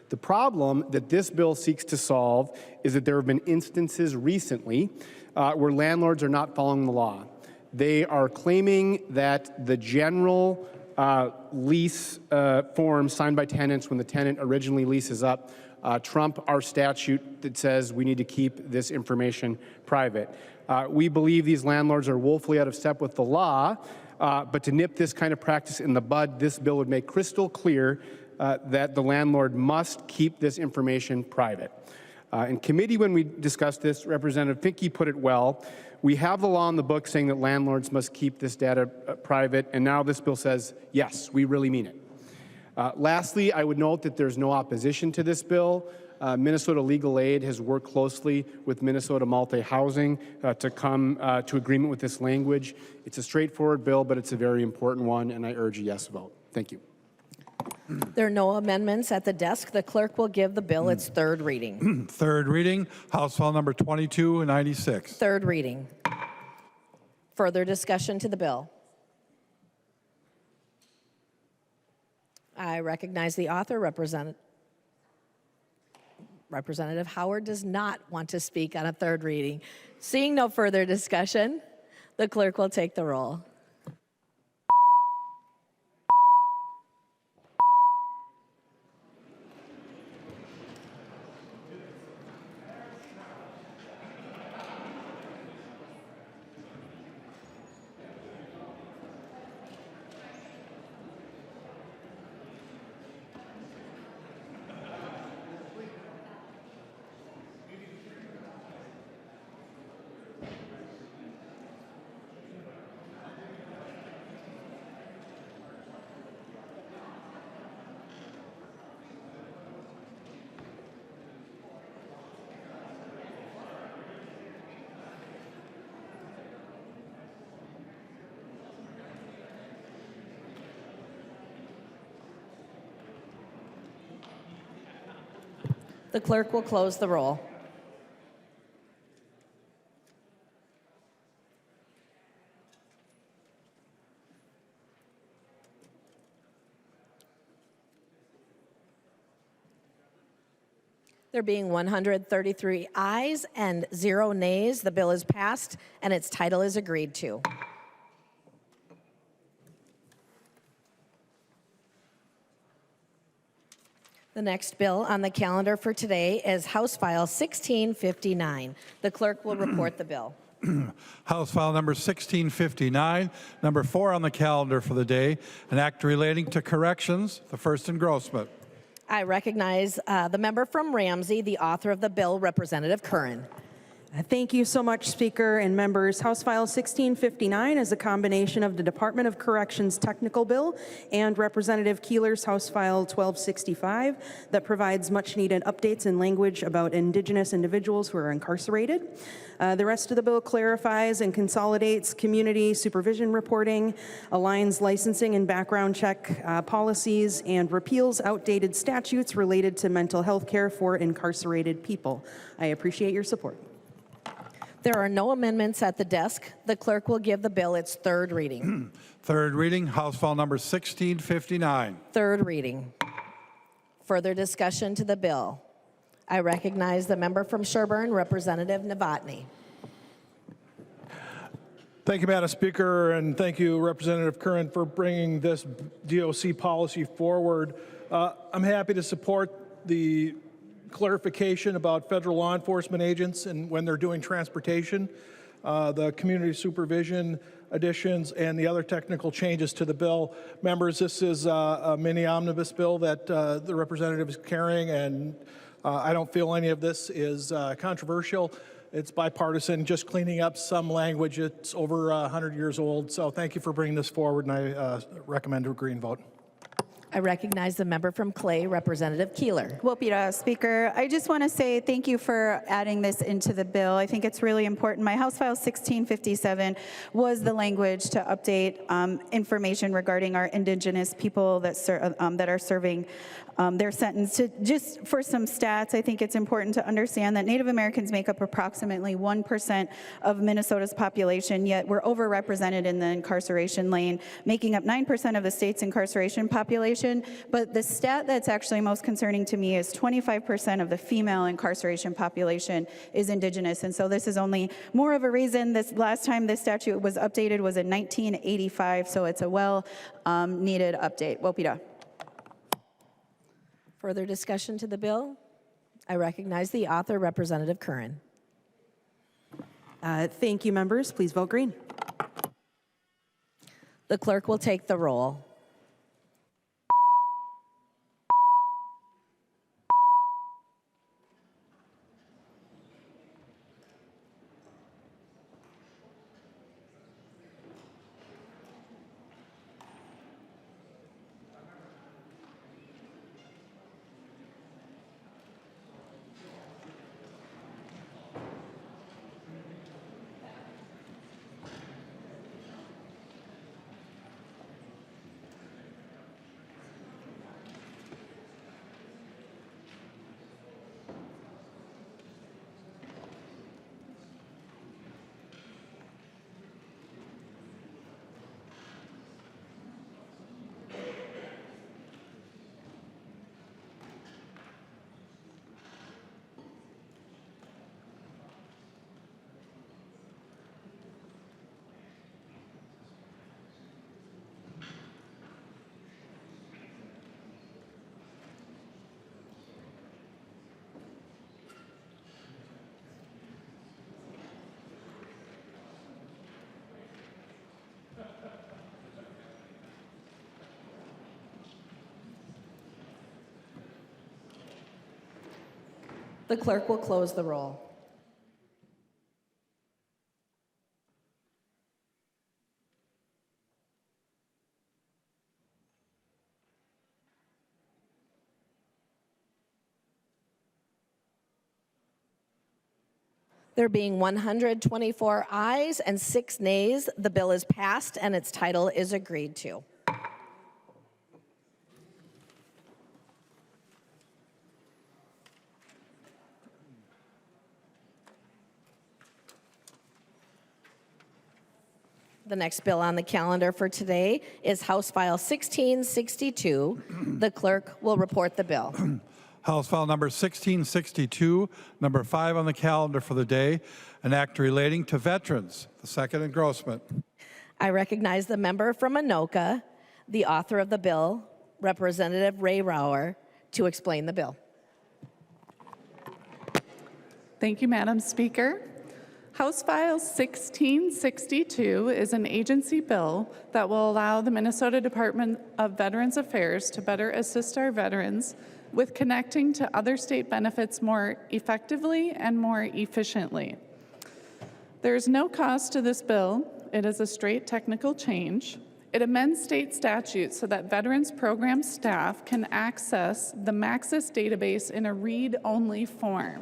The problem that this bill seeks to solve is that there have been instances recently where landlords are not following the law. They are claiming that the general lease forms signed by tenants when the tenant originally leases up trump our statute that says we need to keep this information private. We believe these landlords are woefully out of step with the law, but to nip this kind of practice in the bud, this bill would make crystal clear that the landlord must keep this information private. In committee, when we discussed this, Representative Finke put it well. We have the law in the book saying that landlords must keep this data private, and now this bill says, yes, we really mean it. Lastly, I would note that there's no opposition to this bill. Minnesota Legal Aid has worked closely with Minnesota Multi-Housing to come to agreement with this language. It's a straightforward bill, but it's a very important one, and I urge a yes vote. Thank you. There are no amendments at the desk. The clerk will give the bill its third reading. Third reading, House File number 2296. Third reading. Further discussion to the bill. I recognize the author, Representative Howard does not want to speak on a third reading. Seeing no further discussion, the clerk will take the roll. The clerk will close the roll. There being 133 ayes and 0 nays, the bill is passed and its title is agreed to. The next bill on the calendar for today is House File 1659. The clerk will report the bill. House File number 1659, number 4 on the calendar for the day, an act relating to corrections, the first engrossment. I recognize the member from Ramsey, the author of the bill, Representative Curran. Thank you so much, Speaker and members. House File 1659 is a combination of the Department of Corrections technical bill and Representative Keeler's House File 1265 that provides much-needed updates in language about Indigenous individuals who are incarcerated. The rest of the bill clarifies and consolidates community supervision reporting, aligns licensing and background check policies, and repeals outdated statutes related to mental health care for incarcerated people. I appreciate your support. There are no amendments at the desk. The clerk will give the bill its third reading. Third reading, House File number 1659. Third reading. Further discussion to the bill. I recognize the member from Sherburne, Representative Novotny. Thank you, Madam Speaker, and thank you, Representative Curran, for bringing this DOC policy forward. I'm happy to support the clarification about federal law enforcement agents and when they're doing transportation, the community supervision additions, and the other technical changes to the bill. Members, this is a mini omnibus bill that the representative is carrying, and I don't feel any of this is controversial. It's bipartisan, just cleaning up some language. It's over 100 years old, so thank you for bringing this forward, and I recommend a green vote. I recognize the member from Clay, Representative Keeler. Wopira, Speaker. I just want to say thank you for adding this into the bill. I think it's really important. My House File 1657 was the language to update information regarding our Indigenous people that are serving their sentence. Just for some stats, I think it's important to understand that Native Americans make up approximately 1% of Minnesota's population, yet we're overrepresented in the incarceration lane, making up 9% of the state's incarceration population. But the stat that's actually most concerning to me is 25% of the female incarceration population is Indigenous. And so this is only more of a reason. This last time this statute was updated was in 1985, so it's a well-needed update. Wopira. Further discussion to the bill? I recognize the author, Representative Curran. Thank you, members. Please vote green. The clerk will take the roll. The clerk will close the roll. There being 124 ayes and 6 nays, the bill is passed and its title is agreed to. The next bill on the calendar for today is House File 1662. The clerk will report the bill. House File number 1662, number 5 on the calendar for the day, an act relating to veterans, the second engrossment. I recognize the member from Anoka, the author of the bill, Representative Rehrauer, to explain the bill. Thank you, Madam Speaker. House File 1662 is an agency bill that will allow the Minnesota Department of Veterans Affairs to better assist our veterans with connecting to other state benefits more effectively and more efficiently. There is no cost to this bill. It is a straight technical change. It amends state statutes so that Veterans Program staff can access the Maxis database in a read-only form.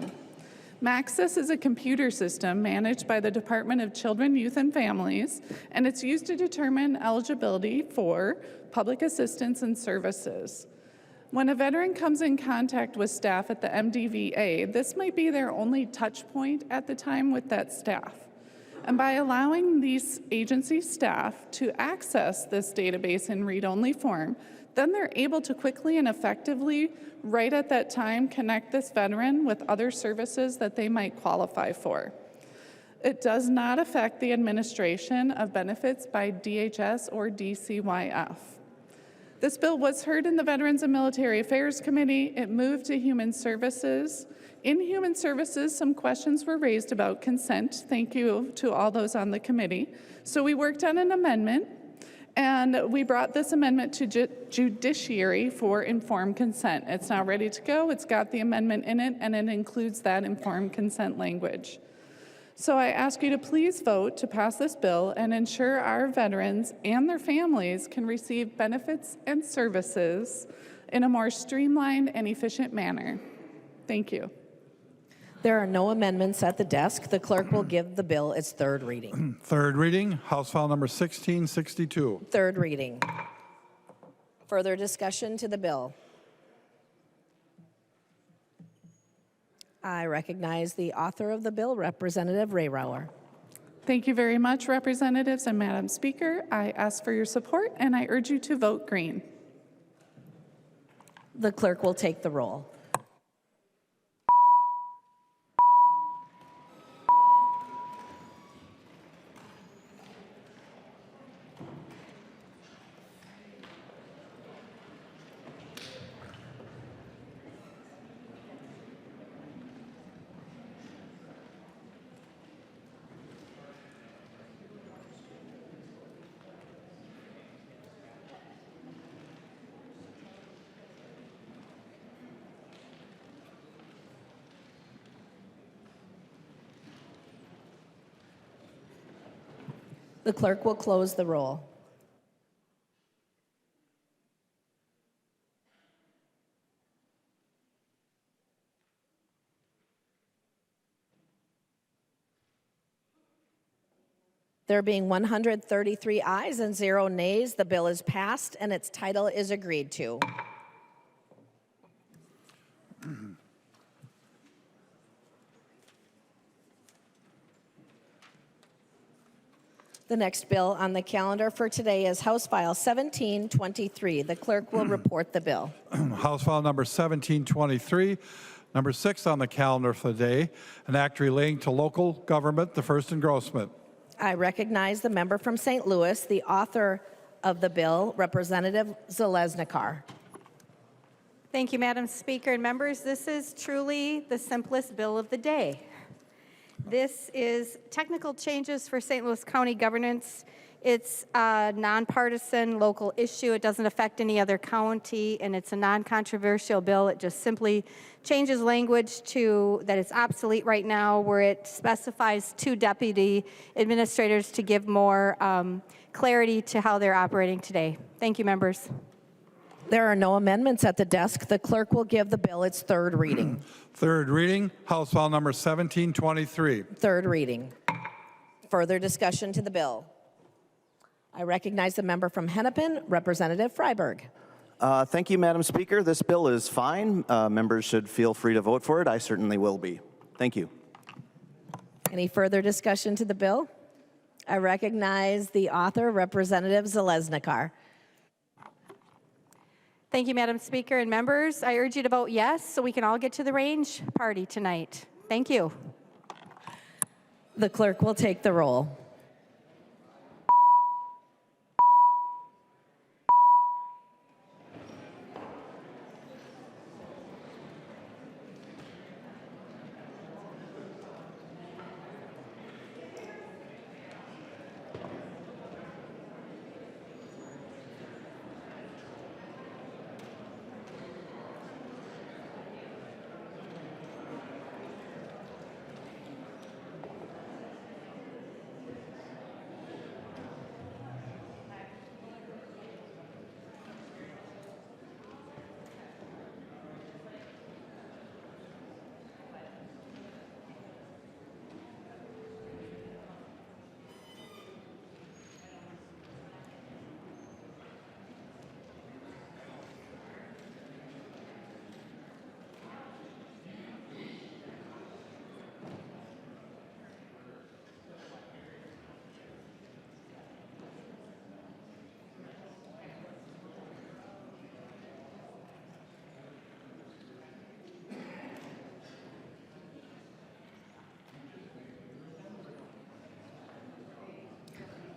Maxis is a computer system managed by the Department of Children, Youth, and Families, and it's used to determine eligibility for public assistance and services. When a veteran comes in contact with staff at the MDVA, this might be their only touch point at the time with that staff. And by allowing these agency staff to access this database in read-only form, then they're able to quickly and effectively, right at that time, connect this veteran with other services that they might qualify for. It does not affect the administration of benefits by DHS or DCYF. This bill was heard in the Veterans and Military Affairs Committee. It moved to Human Services. In Human Services, some questions were raised about consent. Thank you to all those on the committee. So we worked on an amendment, and we brought this amendment to Judiciary for informed consent. It's now ready to go. It's got the amendment in it, and it includes that informed consent language. So I ask you to please vote to pass this bill and ensure our veterans and their families can receive benefits and services in a more streamlined and efficient manner. Thank you. There are no amendments at the desk. The clerk will give the bill its third reading. Third reading, House File Number 1662. Third reading. Further discussion to the bill. I recognize the author of the bill, Representative Rehrauer. Thank you very much, Representatives and Madam Speaker. I ask for your support, and I urge you to vote green. The clerk will take the roll. The clerk will close the roll. There being 133 ayes and 0 nays, the bill is passed and its title is agreed to. The next bill on the calendar for today is House File 1723. The clerk will report the bill. House File Number 1723, number 6 on the calendar for the day, an act relating to local government, the first engrossment. I recognize the member from St. Louis, the author of the bill, Representative Zeleznikar. Thank you, Madam Speaker and members. This is truly the simplest bill of the day. This is technical changes for St. Louis County governance. It's a nonpartisan local issue. It doesn't affect any other county, and it's a non-controversial bill. It just simply changes language to that it's obsolete right now, where it specifies 2 deputy administrators to give more clarity to how they're operating today. Thank you, members. There are no amendments at the desk. The clerk will give the bill its third reading. Third reading, House File Number 1723. Third reading. Further discussion to the bill. I recognize the member from Hennepin, Representative Freiberg. Thank you, Madam Speaker. This bill is fine. Members should feel free to vote for it. I certainly will be. Thank you. Any further discussion to the bill? I recognize the author, Representative Zeleznikar. Thank you, Madam Speaker and members. I urge you to vote yes so we can all get to the range party tonight. Thank you. The clerk will take the roll.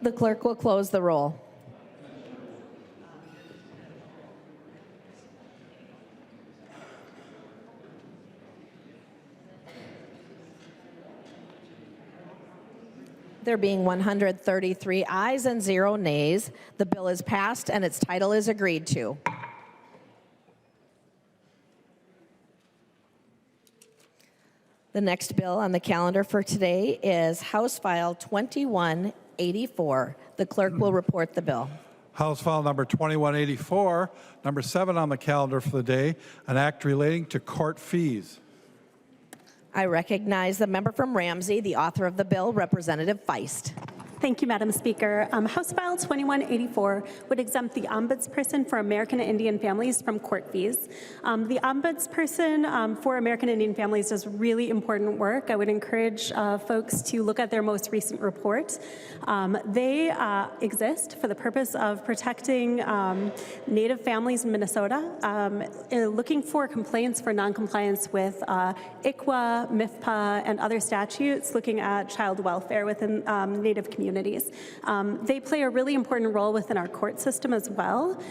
The clerk will close the roll. There being 133 ayes and 0 nays, the bill is passed and its title is agreed to. The next bill on the calendar for today is House File 2184. The clerk will report the bill. House File number 2184, number 7 on the calendar for the day, an act relating to court fees. I recognize the member from Ramsey, the author of the bill, Representative Feist. Thank you, Madam Speaker. House File 2184 would exempt the Ombudsperson for American Indian families from court fees. The Ombudsperson for American Indian families does really important work. I would encourage folks to look at their most recent report. They exist for the purpose of protecting Native families in Minnesota, looking for complaints for noncompliance with ICWA, MIFPA, and other statutes, looking at child welfare within Native communities. They play a really important role within our court system as well.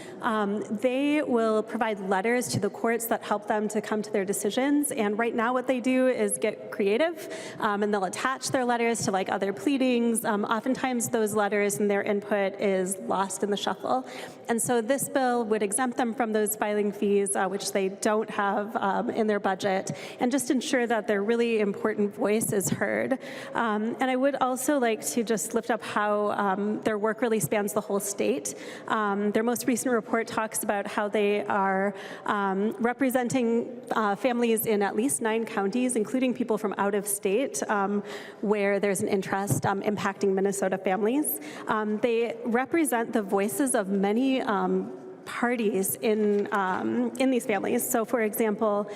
They will provide letters to the courts that help them to come to their decisions. And right now what they do is get creative, and they'll attach their letters to like other pleadings. Oftentimes those letters and their input is lost in the shuffle. And so this bill would exempt them from those filing fees, which they don't have in their budget, and just ensure that their really important voice is heard. And I would also like to just lift up how their work really spans the whole state. Their most recent report talks about how they are representing families in at least 9 counties, including people from out of state, where there's an interest impacting Minnesota families. They represent the voices of many parties in these families. So for example,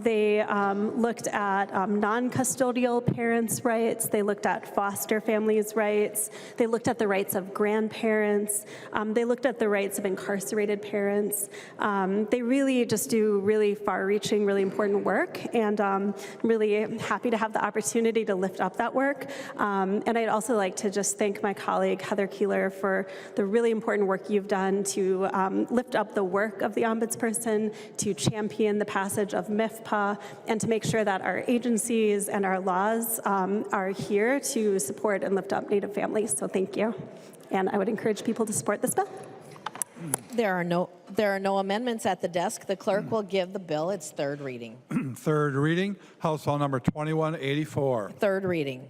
they looked at non-custodial parents' rights, they looked at foster families' rights, they looked at the rights of grandparents, they looked at the rights of incarcerated parents. They really just do really far-reaching, really important work, and I'm really happy to have the opportunity to lift up that work. And I'd also like to just thank my colleague, Heather Keeler, for the really important work you've done to lift up the work of the Ombudsperson, to champion the passage of MIFPA, and to make sure that our agencies and our laws are here to support and lift up Native families. So thank you. And I would encourage people to support this bill. There are no amendments at the desk. The clerk will give the bill its third reading. Third reading, House File number 2184. Third reading.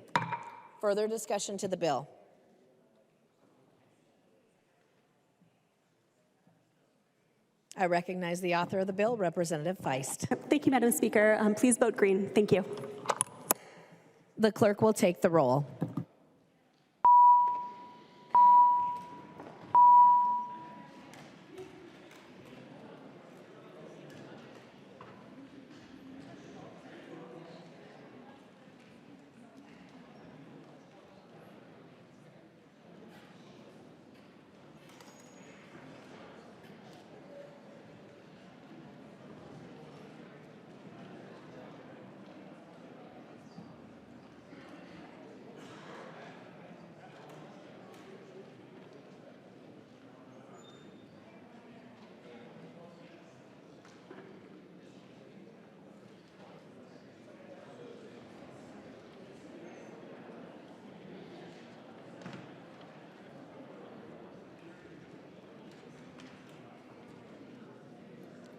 Further discussion to the bill. I recognize the author of the bill, Representative Feist. Thank you, Madam Speaker. Please vote green. Thank you. The clerk will take the roll.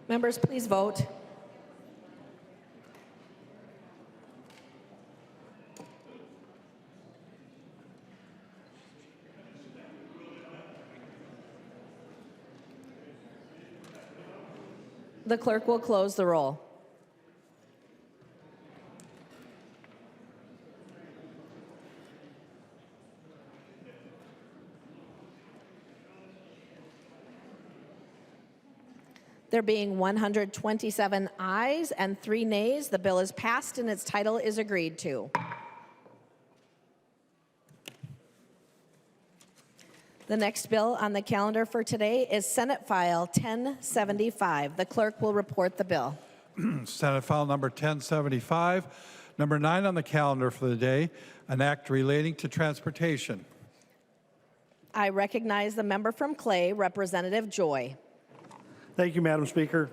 Members, please vote. The clerk will close the roll. There being 127 ayes and 3 nays, the bill is passed and its title is agreed to. The next bill on the calendar for today is Senate File 1075. The clerk will report the bill. Senate File number 1075, number 9 on the calendar for the day, an act relating to transportation. I recognize the member from Clay, Representative Joy. Thank you, Madam Speaker.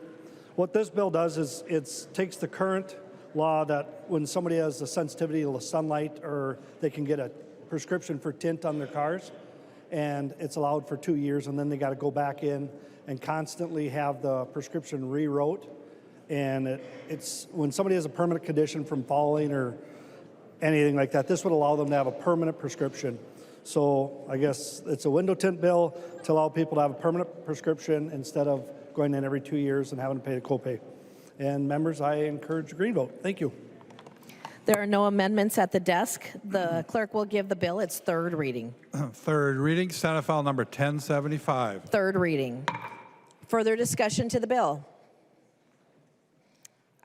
What this bill does is it takes the current law that when somebody has a sensitivity to sunlight, or they can get a prescription for tint on their cars, and it's allowed for 2 years, and then they got to go back in and constantly have the prescription rewrote. And it's when somebody has a permanent condition from falling or anything like that, this would allow them to have a permanent prescription. So I guess it's a window tint bill to allow people to have a permanent prescription instead of going in every 2 years and having to pay the copay. And members, I encourage a green vote. Thank you. There are no amendments at the desk. The clerk will give the bill its third reading. Third reading, Senate File number 1075. Third reading. Further discussion to the bill.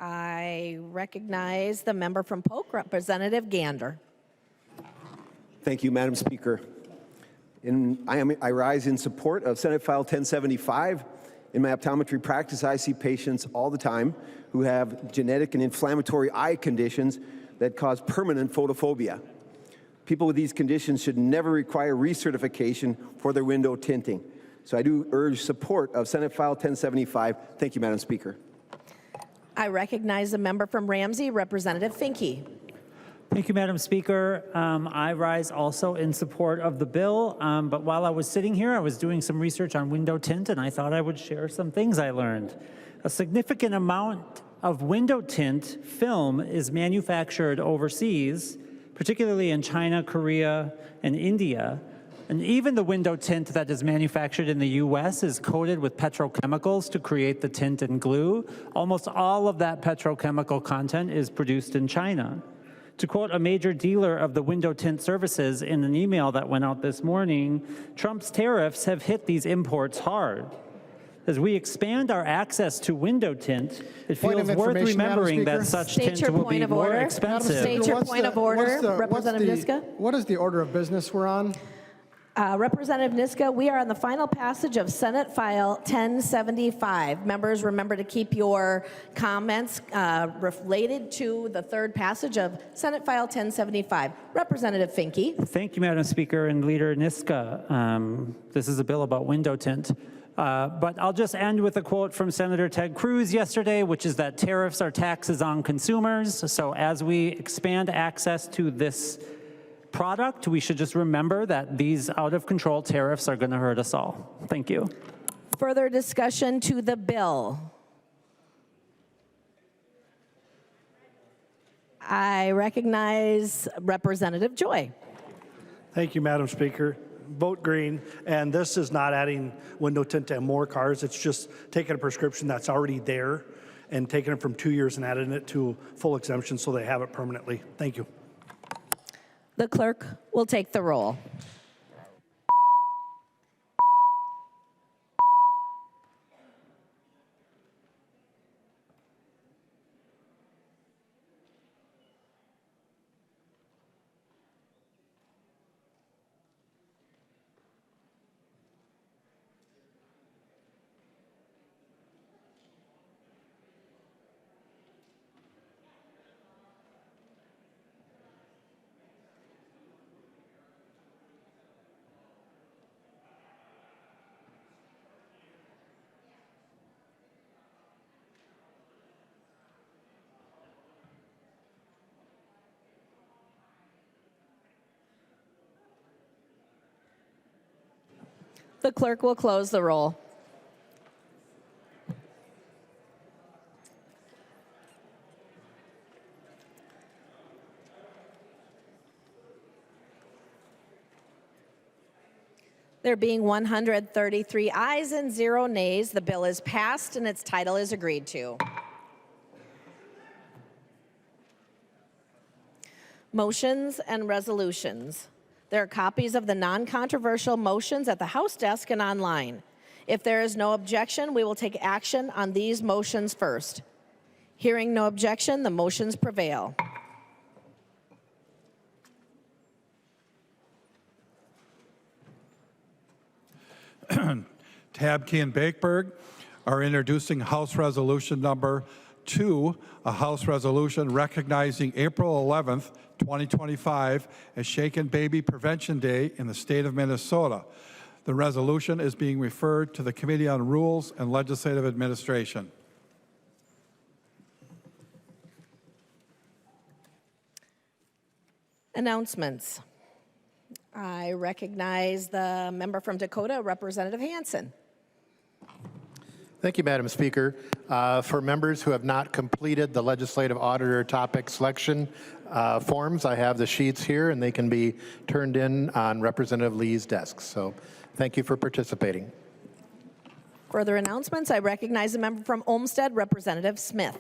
I recognize the member from Polk, Representative Gander. Thank you, Madam Speaker. I rise in support of Senate File 1075. In my optometry practice, I see patients all the time who have genetic and inflammatory eye conditions that cause permanent photophobia. People with these conditions should never require recertification for their window tinting. So I do urge support of Senate File 1075. Thank you, Madam Speaker. I recognize the member from Ramsey, Representative Finke. Thank you, Madam Speaker. I rise also in support of the bill, but while I was sitting here, I was doing some research on window tint, and I thought I would share some things I learned. A significant amount of window tint film is manufactured overseas, particularly in China, Korea, and India. And even the window tint that is manufactured in the US is coated with petrochemicals to create the tint and glue. Almost all of that petrochemical content is produced in China. To quote a major dealer of the window tint services in an email that went out this morning, Trump's tariffs have hit these imports hard. As we expand our access to window tint, it feels worth remembering that such tint will be more expensive. State your point of order, Representative Niska. What is the order of business we're on? Representative Niska, we are on the final passage of Senate File 1075. Members, remember to keep your comments related to the third passage of Senate File 1075. Representative Finke. Thank you, Madam Speaker and Leader Niska. This is a bill about window tint. But I'll just end with a quote from Senator Ted Cruz yesterday, which is that tariffs are taxes on consumers. So as we expand access to this product, we should just remember that these out-of-control tariffs are going to hurt us all. Thank you. Further discussion to the bill. I recognize Representative Joy. Thank you, Madam Speaker. Vote green, and this is not adding window tint to more cars. It's just taking a prescription that's already there and taking it from 2 years and adding it to full exemption so they have it permanently. Thank you. The clerk will take the roll. The clerk will close the roll. There being 133 ayes and 0 nays, the bill is passed and its title is agreed to. Motions and resolutions. There are copies of the non-controversial motions at the House desk and online. If there is no objection, we will take action on these motions first. Hearing no objection, the motions prevail. Tabke and Bakeberg are introducing House Resolution number 2, a House resolution recognizing April 11th, 2025 as Shaken Baby Prevention Day in the state of Minnesota. The resolution is being referred to the Committee on Rules and Legislative Administration. Announcements. I recognize the member from Dakota, Representative Hansen. Thank you, Madam Speaker. For members who have not completed the legislative auditor topic selection forms, I have the sheets here, and they can be turned in on Representative Lee's desk. So thank you for participating. Further announcements. I recognize the member from Olmsted, Representative Smith.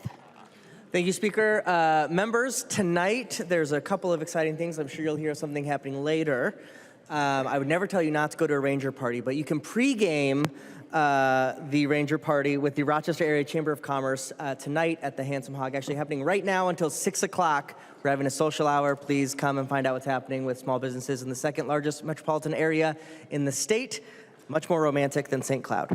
Thank you, Speaker. Members, tonight there's a couple of exciting things. I'm sure you'll hear something happening later. I would never tell you not to go to a Ranger party, but you can pregame the Ranger Party with the Rochester Area Chamber of Commerce tonight at the Handsome Hog, actually happening right now until 6 o'clock. We're having a social hour. Please come and find out what's happening with small businesses in the second largest metropolitan area in the state. Much more romantic than St. Cloud.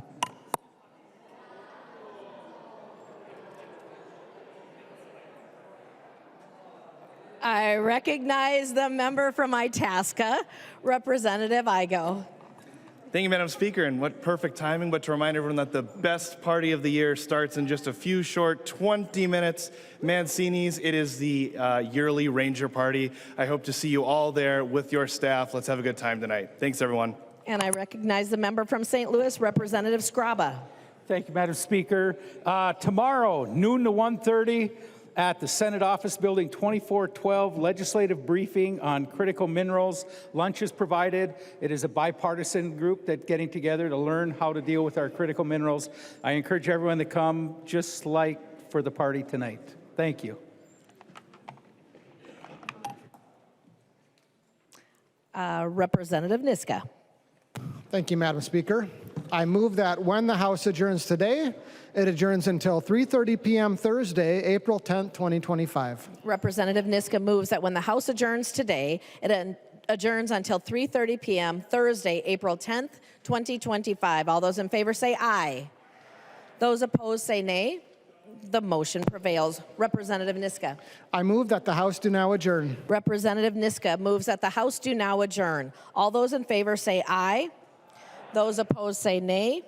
I recognize the member from Itasca, Representative Igo. Thank you, Madam Speaker, and what perfect timing, but to remind everyone that the best party of the year starts in just a few short 20 minutes. Mancini's, it is the yearly Ranger Party. I hope to see you all there with your staff. Let's have a good time tonight. Thanks, everyone. And I recognize the member from St. Louis, Representative Scraba. Thank you, Madam Speaker. Tomorrow, noon to 1:30, at the Senate Office Building 2412, legislative briefing on critical minerals. Lunch is provided. It is a bipartisan group that's getting together to learn how to deal with our critical minerals. I encourage everyone to come, just like for the party tonight. Thank you. Representative Niska. Thank you, Madam Speaker. I move that when the House adjourns today, it adjourns until 3:30 p.m. Thursday, April 10th, 2025. Representative Niska moves that when the House adjourns today, it adjourns until 3:30 p.m. Thursday, April 10th, 2025. All those in favor say aye. Those opposed say nay. The motion prevails. Representative Niska. I move that the House do now adjourn. Representative Niska moves that the House do now adjourn. All those in favor say aye. Those opposed say nay.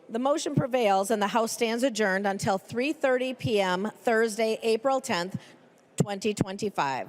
The motion prevails and the House stands adjourned until 3:30 p.m. Thursday, April 10th, 2025.